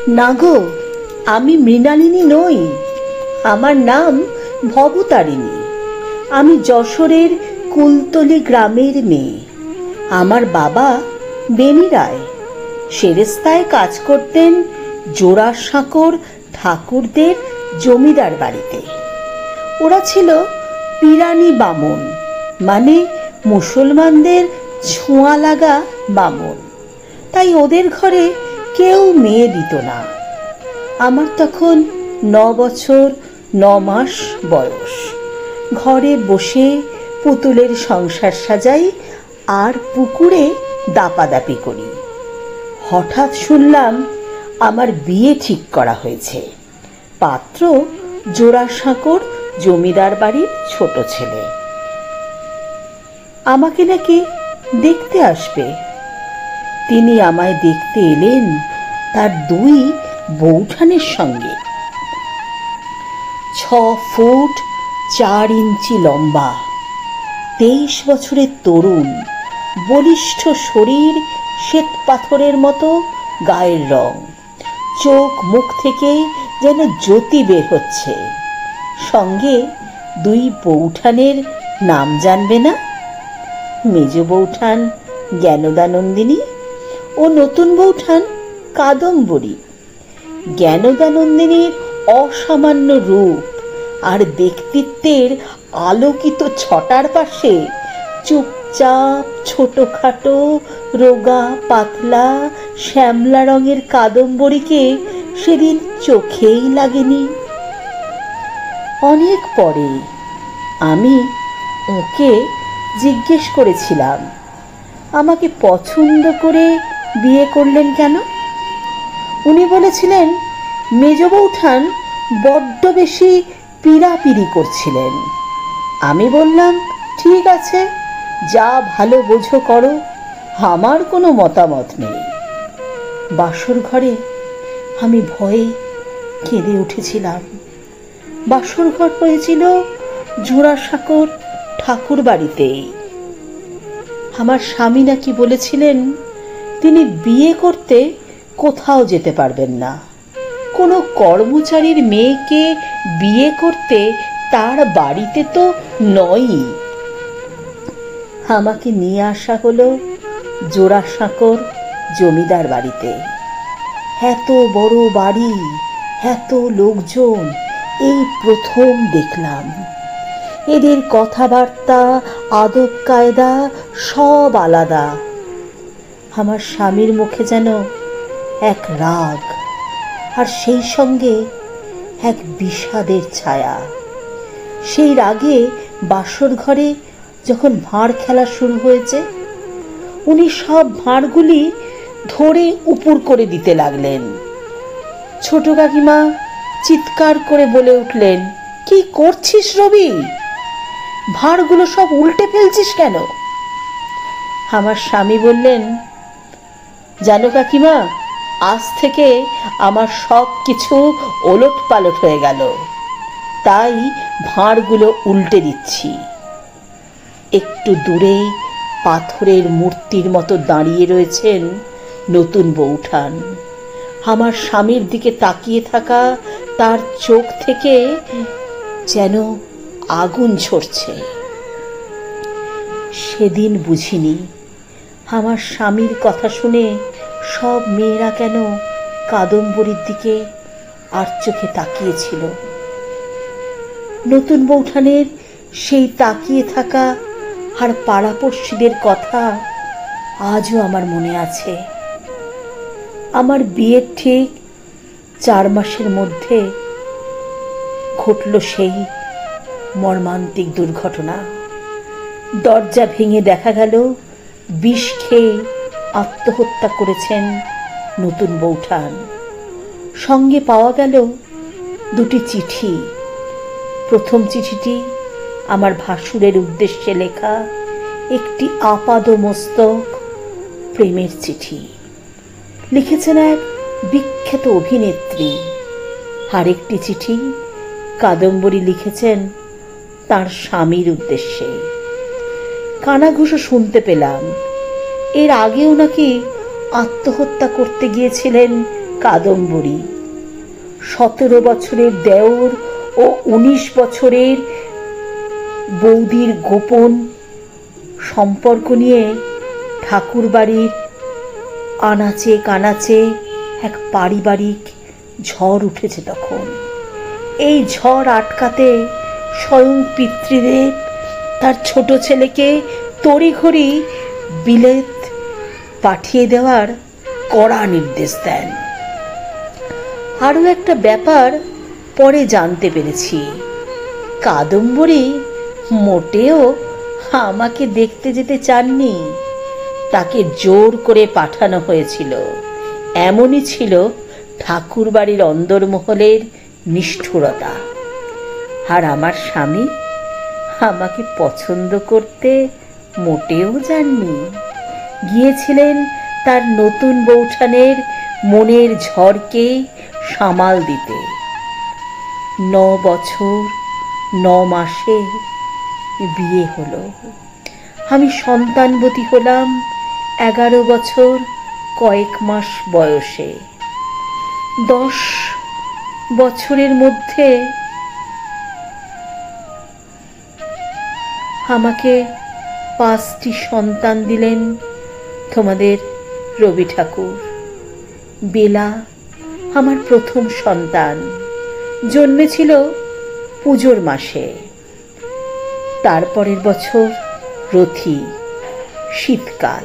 না গো, আমি মৃণালিনী নই, আমার নাম ভবতারিণী। আমি যশোরের কুলতলি গ্রামের মেয়ে। আমার বাবা বেনি রায় সেরেস্তায় কাজ করতেন জোড়াসাঁকোর ঠাকুরদের জমিদার বাড়িতে। ওরা ছিল পিরানি বামুন, মানে মুসলমানদের ছোঁয়া লাগা বামুন। তাই ওদের ঘরে কেউ মেয়ে দিত না। আমার তখন 9 বছর 9 মাস বয়স। ঘরে বসে পুতুলের সংসার সাজাই আর পুকুরে দাপাদাপি করি। হঠাৎ শুনলাম আমার বিয়ে ঠিক করা হয়েছে। পাত্র জোড়াসাঁকোর জমিদার বাড়ির ছোট ছেলে। আমাকে নাকি দেখতে আসবে। তিনি আমায় দেখতে এলেন তার 2 বৌঠানের সঙ্গে। 6 ফুট 4 ইঞ্চি লম্বা, 23 বছরের তরুণ, বলিষ্ঠ শরীর, শ্বেত পাথরের মতো গায়ের রং, চোখ মুখ থেকে যেন জ্যোতি বের হচ্ছে। সঙ্গে 2 বৌঠানের নাম জানবে না? মেজ বৌঠান জ্ঞানদানন্দিনী ও নতুন বৌঠান কাদম্বরী। জ্ঞানদানন্দিনীর অসামান্য রূপ আর ব্যক্তিত্বের আলোকিত ছটার পাশে চুপচাপ ছোটখাটো রোগা পাতলা শ্যামলা রঙের কাদম্বরীকে সেদিন চোখেই লাগেনি। অনেক পরে আমি ওকে জিজ্ঞেস করেছিলাম, আমাকে পছন্দ করে বিয়ে করলেন কেন? উনি বলেছিলেন, মেজ বৌঠান বড্ড বেশি পীড়াপিড়ি করছিলেন। আমি বললাম, ঠিক আছে, যা ভালো বোঝো করো, আমার কোনো মতামত নেই। বাসর ঘরে আমি ভয়ে কেঁদে উঠেছিলাম। বাসর ঘর হয়েছিল জোড়াসাঁকোর ঠাকুর বাড়িতেই। আমার স্বামী নাকি বলেছিলেন তিনি বিয়ে করতে কোথাও যেতে পারবেন না। কোনো কর্মচারীর মেয়েকে বিয়ে করতে তার বাড়িতে তো নয়ই। আমাকে নিয়ে আসা হলো জোড়াসাঁকোর জমিদার বাড়িতে। এত বড় বাড়ি, এত লোকজন এই প্রথম দেখলাম। এদের কথাবার্তা আদব কায়দা সব আলাদা। আমার স্বামীর মুখে যেন এক রাগ, আর সেই সঙ্গে এক বিষাদের ছায়া। সেই রাগে বাসর ঘরে যখন ভাঁড় খেলা শুরু হয়েছে, উনি সব ভাঁড়গুলি ধরে উপুর করে দিতে লাগলেন। ছোট কাকিমা চিৎকার করে বলে উঠলেন, কি করছিস রবি? ভাঁড়গুলো সব উল্টে ফেলছিস কেন? আমার স্বামী বললেন, জানো কাকিমা, আজ থেকে আমার সব কিছু ওলট পালট হয়ে গেল, তাই ভাঁড়গুলো উল্টে দিচ্ছি। একটু দূরে পাথরের মূর্তির মতো দাঁড়িয়ে রয়েছেন নতুন বৌঠান। আমার স্বামীর দিকে তাকিয়ে থাকা তার চোখ থেকে যেন আগুন ঝরছে। সেদিন বুঝিনি আমার স্বামীর কথা শুনে সব মেয়েরা কেন কাদম্বরীর দিকে আর চোখে তাকিয়েছিল। নতুন বৌঠানের সেই তাকিয়ে থাকা আর পাড়াপড়শিদের কথা আজও আমার মনে আছে। আমার বিয়ের ঠিক 4 মাসের মধ্যে ঘটল সেই মর্মান্তিক দুর্ঘটনা। দরজা ভেঙে দেখা গেল বিষ খেয়ে আত্মহত্যা করেছেন নতুন বৌঠান। সঙ্গে পাওয়া গেল 2টি চিঠি। প্রথম চিঠিটি আমার ভাসুরের উদ্দেশ্যে লেখা একটি আপাদমস্তক প্রেমের চিঠি। লিখেছেন এক বিখ্যাত অভিনেত্রী। আরেকটি চিঠি কাদম্বরী লিখেছেন তার স্বামীর উদ্দেশ্যে। কানাঘুষো শুনতে পেলাম এর আগেও নাকি আত্মহত্যা করতে গিয়েছিলেন কাদম্বরী, 17 বছরের দেওর ও 19 বছরের বৌদির গোপন সম্পর্ক নিয়ে ঠাকুর বাড়ির আনাচে কানাচে এক পারিবারিক ঝড় উঠেছে তখন। এই ঝড় আটকাতে স্বয়ং পিতৃদেব তার ছোট ছেলেকে তড়িঘড়ি বিলেত পাঠিয়ে দেওয়ার কড়া নির্দেশ দেন। আরও একটা ব্যাপার পরে জানতে পেরেছি, কাদম্বরী মোটেও আমাকে দেখতে যেতে চাননি, তাকে জোর করে পাঠানো হয়েছিল। এমনই ছিল ঠাকুর বাড়ির অন্দরমহলের নিষ্ঠুরতা। আর আমার স্বামী আমাকে পছন্দ করতে মোটেও যাননি, গিয়েছিলেন তার নতুন বৌঠানের মনের ঝড়কে সামাল দিতে। 9 বছর 9 মাসে বিয়ে হলো। আমি সন্তানবতী হলাম 11 বছর কয়েক মাস বয়সে। 10 বছরের মধ্যে আমাকে 5টি সন্তান দিলেন তোমাদের রবি ঠাকুর। বেলা আমার প্রথম সন্তান, জন্মেছিল পুজোর মাসে। তারপরের বছর রথি, শীতকাল।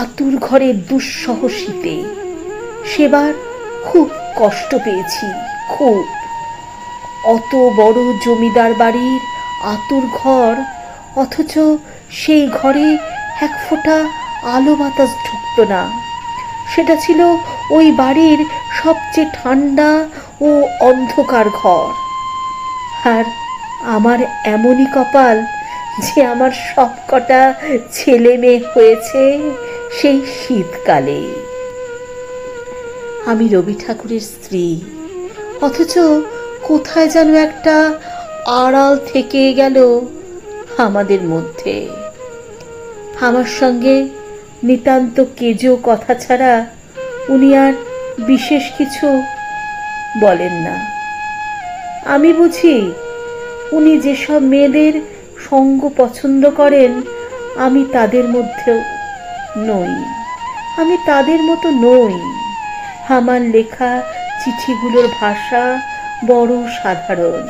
আতুর ঘরে দুঃসহ শীতে সেবার খুব কষ্ট পেয়েছি, খুব। অত বড় জমিদার বাড়ির আতুর ঘর, অথচ সেই ঘরে এক ফোঁটা আলো বাতাস ঢুকত না। সেটা ছিল ওই বাড়ির সবচেয়ে ঠান্ডা ও অন্ধকার ঘর। আর আমার এমনই কপাল যে আমার সবকটা ছেলে মেয়ে হয়েছে সেই শীতকালে। আমি রবি ঠাকুরের স্ত্রী, অথচ কোথায় যেন একটা আড়াল থেকে গেল আমাদের মধ্যে। আমার সঙ্গে নিতান্ত কেজো কথা ছাড়া উনি আর বিশেষ কিছু বলেন না। আমি বুঝি উনি যেসব মেয়েদের সঙ্গ পছন্দ করেন আমি তাদের মধ্যেও নই, আমি তাদের মতো নই। আমার লেখা চিঠিগুলোর ভাষা বড় সাধারণ।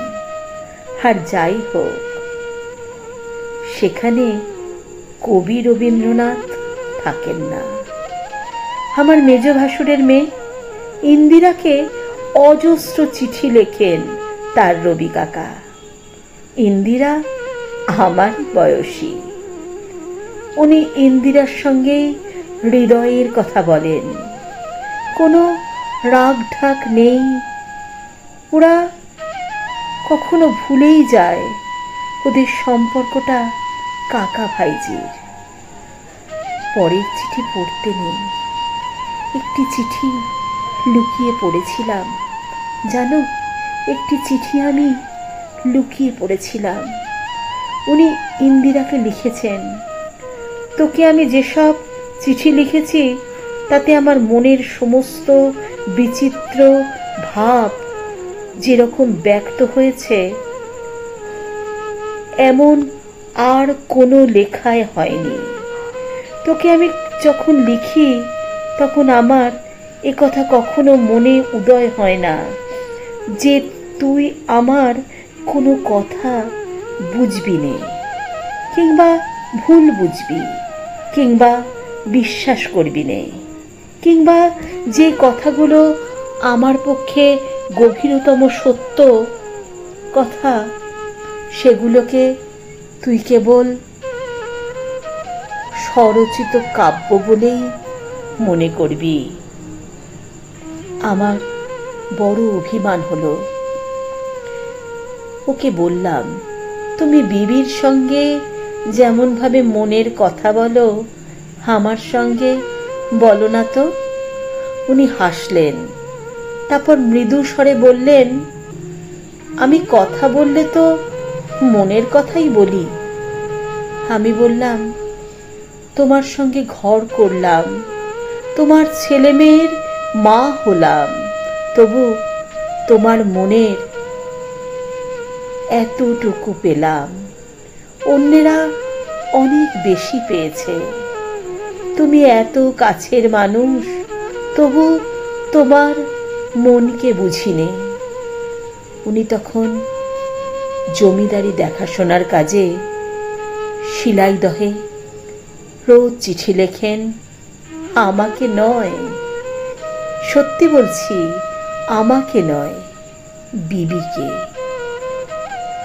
আর যাই হোক, সেখানে কবি রবীন্দ্রনাথ থাকেন না। আমার মেজ ভাসুরের মেয়ে ইন্দিরাকে অজস্র চিঠি লেখেন তার রবি কাকা। ইন্দিরা আমার বয়সী। উনি ইন্দিরার সঙ্গে হৃদয়ের কথা বলেন, কোনো রাগ ঢাক নেই। ওরা কখনো ভুলেই যায় ওদের সম্পর্কটা কাকা ভাইজির। পরের চিঠি পড়তে নেই, একটি চিঠি লুকিয়ে পড়েছিলাম। জানো, একটি চিঠি আমি লুকিয়ে পড়েছিলাম। উনি ইন্দিরাকে লিখেছেন, তোকে আমি যেসব চিঠি লিখেছি তাতে আমার মনের সমস্ত বিচিত্র ভাব যেরকম ব্যক্ত হয়েছে এমন আর কোনো লেখায় হয়নি। তোকে আমি যখন লিখি তখন আমার এ কথা কখনো মনে উদয় হয় না যে তুই আমার কোনো কথা বুঝবি নে, কিংবা ভুল বুঝবি, কিংবা বিশ্বাস করবি নে, কিংবা যে কথাগুলো আমার পক্ষে গভীরতম সত্য কথা সেগুলোকে তুই কেবল স্বরচিত কাব্য বলেই মনে করবি। আমার বড় অভিমান হলো। ওকে বললাম, তুমি বিবির সঙ্গে যেমনভাবে মনের কথা বলো আমার সঙ্গে বলো না তো। উনি হাসলেন, তারপর মৃদু স্বরে বললেন, আমি কথা বললে তো মনের কথাই বলি। আমি বললাম, তোমার সঙ্গে ঘর করলাম, তোমার ছেলে মেয়ের মা হলাম, তবু তোমার মনের এতটুকু পেলাম। অন্যেরা অনেক বেশি পেয়েছে। তুমি এত কাছের মানুষ, তবু তোমার মনকে বুঝিনে। উনি তখন জমিদারি দেখাশোনার কাজে শিলাইদহে রোজ চিঠি লেখেন। আমাকে নয়, সত্যি বলছি, আমাকে নয়, বিবিকে।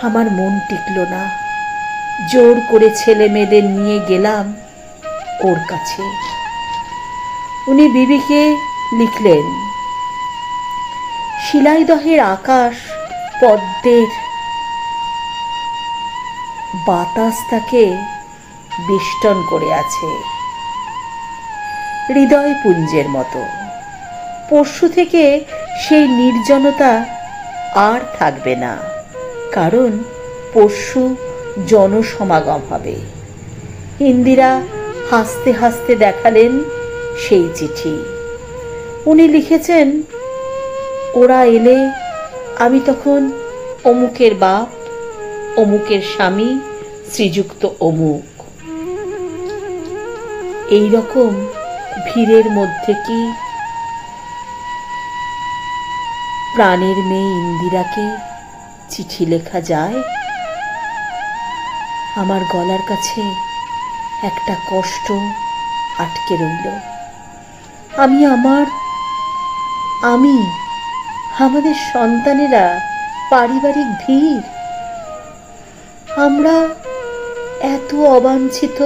আমার মন টিকল না, জোর করে ছেলে মেয়েদের নিয়ে গেলাম ওর কাছে। উনি বিবিকে লিখলেন, শিলাইদহের আকাশ পদ্মের, বাতাস তাকে বেষ্টন করে আছে হৃদয়পুঞ্জের মতো। পরশু থেকে সেই নির্জনতা আর থাকবে না, কারণ পরশু জনসমাগম হবে। ইন্দিরা হাসতে হাসতে দেখালেন সেই চিঠি। উনি লিখেছেন, ওরা এলে আমি তখন অমুকের বাপ, অমুকের স্বামী, শ্রীযুক্ত অমুক। এই রকম ভিড়ের মধ্যে কি প্রাণের মেয়ে ইন্দিরাকে চিঠি লেখা যায়? আমার গলার কাছে একটা কষ্ট আটকে রইল। আমাদের সন্তানেরা পারিবারিক ভিড়, আমরা এত অবাঞ্ছিত।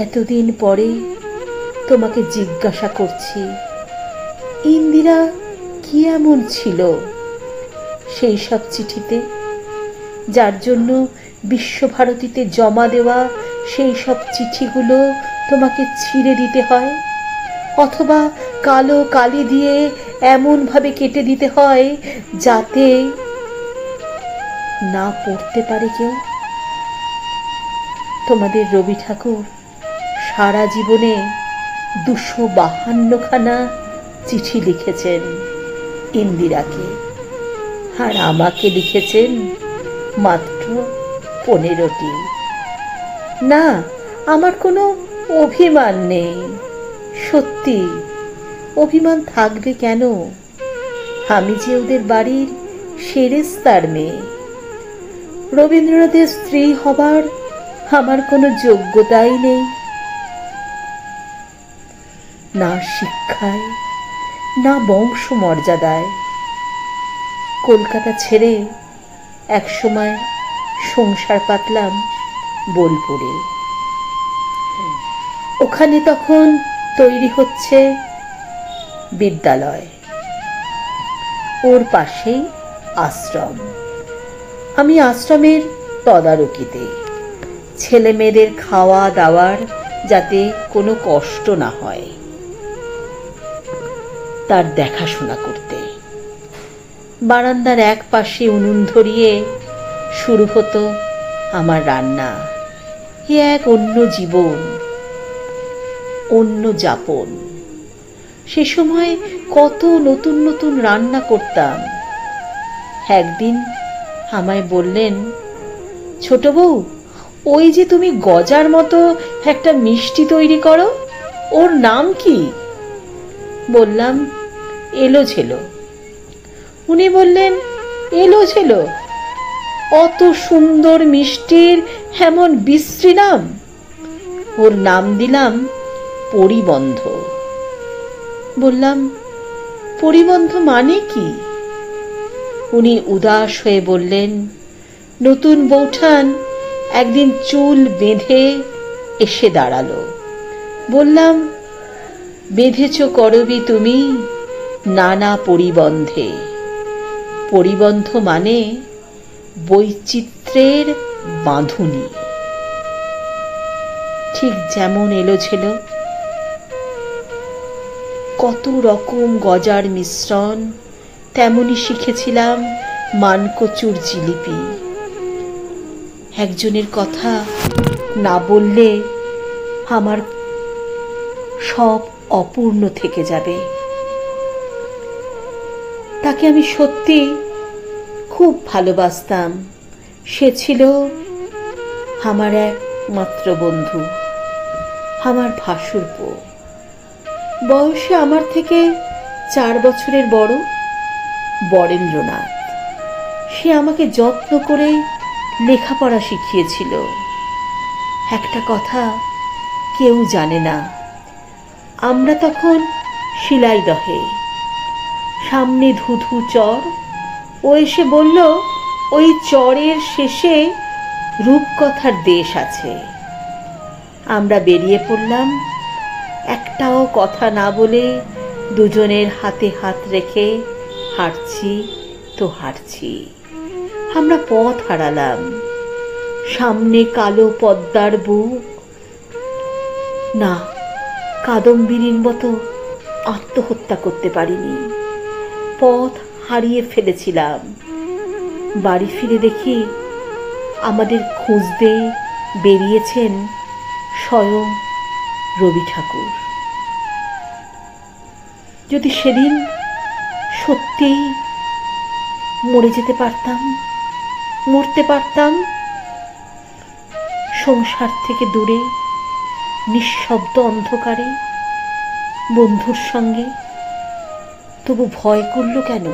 এতদিন পরে তোমাকে জিজ্ঞাসা করছি, ইন্দিরা কি এমন ছিল সেই সব চিঠিতে, যার জন্য বিশ্বভারতীতে জমা দেওয়া সেই সব চিঠিগুলো তোমাকে ছিঁড়ে দিতে হয়, অথবা কালো কালি দিয়ে এমনভাবে কেটে দিতে হয় যাতে না পড়তে পারে কেউ? তোমাদের রবি ঠাকুর সারা জীবনে 252খানা চিঠি লিখেছেন ইন্দিরাকে, আর আমাকে লিখেছেন মাত্র 15টি। না, আমার কোনো অভিমান নেই, সত্যি অভিমান থাকবে কেন? আমি যে ওদের বাড়ির সেরেস্তার মেয়ে। রবীন্দ্রনাথের স্ত্রী হবার আমার কোনো যোগ্যতাই নেই, না শিক্ষায়, না বংশমর্যাদায়। কলকাতা ছেড়ে একসময় সংসার পাতলাম বোলপুরে। ওখানে তখন তৈরি হচ্ছে বিদ্যালয়, ওর পাশেই আশ্রম। আমি আশ্রমের তদারকিতে, ছেলে মেয়েদের খাওয়া দাওয়ার যাতে কোনো কষ্ট না হয় তার দেখাশোনা করতে। বারান্দার এক পাশে উনুন ধরিয়ে শুরু হতো আমার রান্না। এ এক অন্য জীবন, অন্য যাপন। সে সময় কত নতুন নতুন রান্না করতাম। একদিন আমায় বললেন, ছোট বউ, ওই যে তুমি গজার মতো একটা মিষ্টি তৈরি করো, ওর নাম কি? বললাম, এলোঝেলো। উনি বললেন, এলোঝেলো? অত সুন্দর মিষ্টির এমন বিশ্রী নাম? ওর নাম দিলাম পরিবন্ধ। বললাম, পরিবন্ধ মানে কি? উনি উদাস হয়ে বললেন, নতুন বৌঠান একদিন চুল বেঁধে এসে দাঁড়ালো। বললাম, বেঁধেছ করবি তুমি নানা পরিবন্ধে। পরিবন্ধ মানে বৈচিত্র্যের বাঁধুনি। ঠিক যেমন এলোঝেলো, কত রকম গজার মিশ্রণ, তেমনি শিখেছিলাম মানকচুর জিলিপি। একজনের কথা না বললে আমার সব অপূর্ণ থেকে যাবে। তাকে আমি সত্যি খুব ভালোবাসতাম। সে ছিল আমার একমাত্র বন্ধু, আমার ভাসুরপো। বয়সে আমার থেকে 4 বছরের বড়, বরেন্দ্রনাথ। সে আমাকে যত্ন করে লেখাপড়া শিখিয়েছিল। একটা কথা কেউ জানে না, আমরা তখন শিলাইদহে, সামনে ধুধু চর। ও এসে বলল ওই চরের শেষে রূপকথার দেশ আছে। আমরা বেরিয়ে পড়লাম, একটাও কথা না বলে দুজনের হাতে হাত রেখে হাঁটছি তো হাঁটছি। আমরা পথ হারালাম। সামনে কালো পদ্মার বুক। না, কাদম্বিনীর মতো আত্মহত্যা করতে পারিনি। পথ হারিয়ে ফেলেছিলাম। বাড়ি ফিরে দেখি আমাদের খুঁজতে বেরিয়েছেন স্বয়ং রবি ঠাকুর। যদি সেদিন সত্যিই মরে যেতে পারতাম, মরতে পারতাম, সংসার থেকে দূরে নিঃশব্দ অন্ধকারে বন্ধুর সঙ্গে, তবু ভয় করল কেন?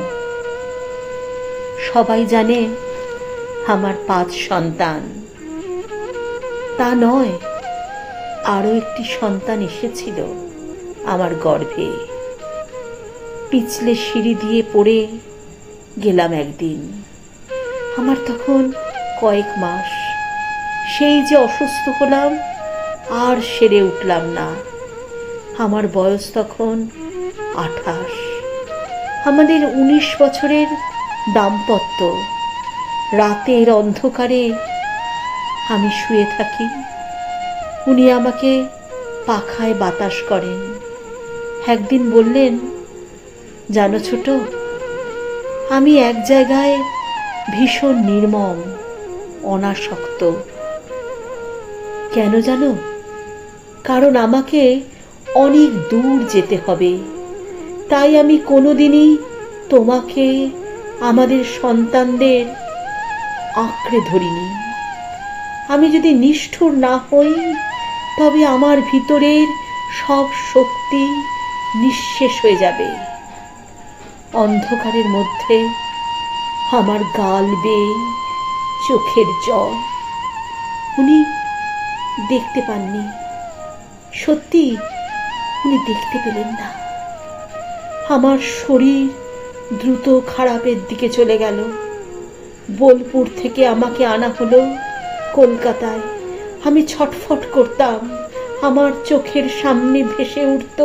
সবাই জানে আমার 5 সন্তান। তা নয়, আরো একটি সন্তান এসেছিল আমার গর্ভে। পিছলে সিঁড়ি দিয়ে পড়ে গেলাম একদিন। আমার তখন কয়েক মাস। সেই যে অসুস্থ হলাম, আর সেরে উঠলাম না। আমার বয়স তখন 28। আমাদের 19 বছরের দাম্পত্য। রাতের অন্ধকারে আমি শুয়ে থাকি, উনি আমাকে পাখায় বাতাস করেন। একদিন বললেন, জানো ছোট, আমি এক জায়গায় ভীষণ নির্মম, অনাসক্ত। কেন জানো? কারণ আমাকে অনেক দূর যেতে হবে। তাই আমি কোনোদিনই তোমাকে, আমাদের সন্তানদের আঁকড়ে ধরিনি। আমি যদি নিষ্ঠুর না হই, তবে আমার ভিতরের সব শক্তি নিঃশেষ হয়ে যাবে। অন্ধকারের মধ্যে আমার গাল বেয়ে চোখের জল। উনি দেখতে পাননি, সত্যি উনি দেখতে পেলেন না। আমার শরীর দ্রুত খারাপের দিকে চলে গেল। বোলপুর থেকে আমাকে আনা হলো কলকাতায়। আমি ছটফট করতাম। আমার চোখের সামনে ভেসে উঠত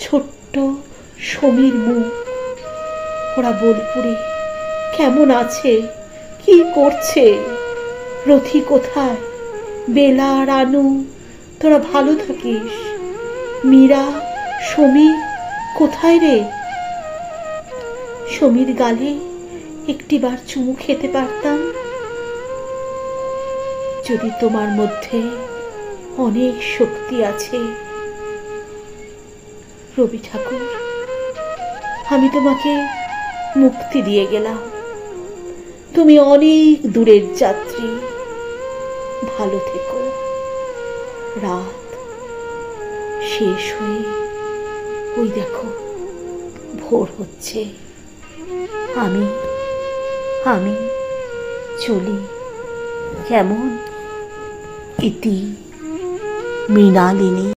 ছোট্ট সমীর মুখ। ওরা বোলপুরে কেমন আছে, কি করছে? রথি কোথায়? বেলা, রানু, তোরা ভালো থাকিস? মীরা, সমীর কোথায় রে? সমীর গালে একটিবার চুমু খেতে পারতাম। যদি তোমার মধ্যে অনেক শক্তি আছে রবি ঠাকুর, আমি তোমাকে মুক্তি দিয়ে গেলাম। তুমি অনেক দূরের যাত্রী, ভালো থেকো। রাত শেষ হয়ে ওই দেখো ভোর হচ্ছে। আমি আমি চলি। কেমন? ইতি মৃণালিনী।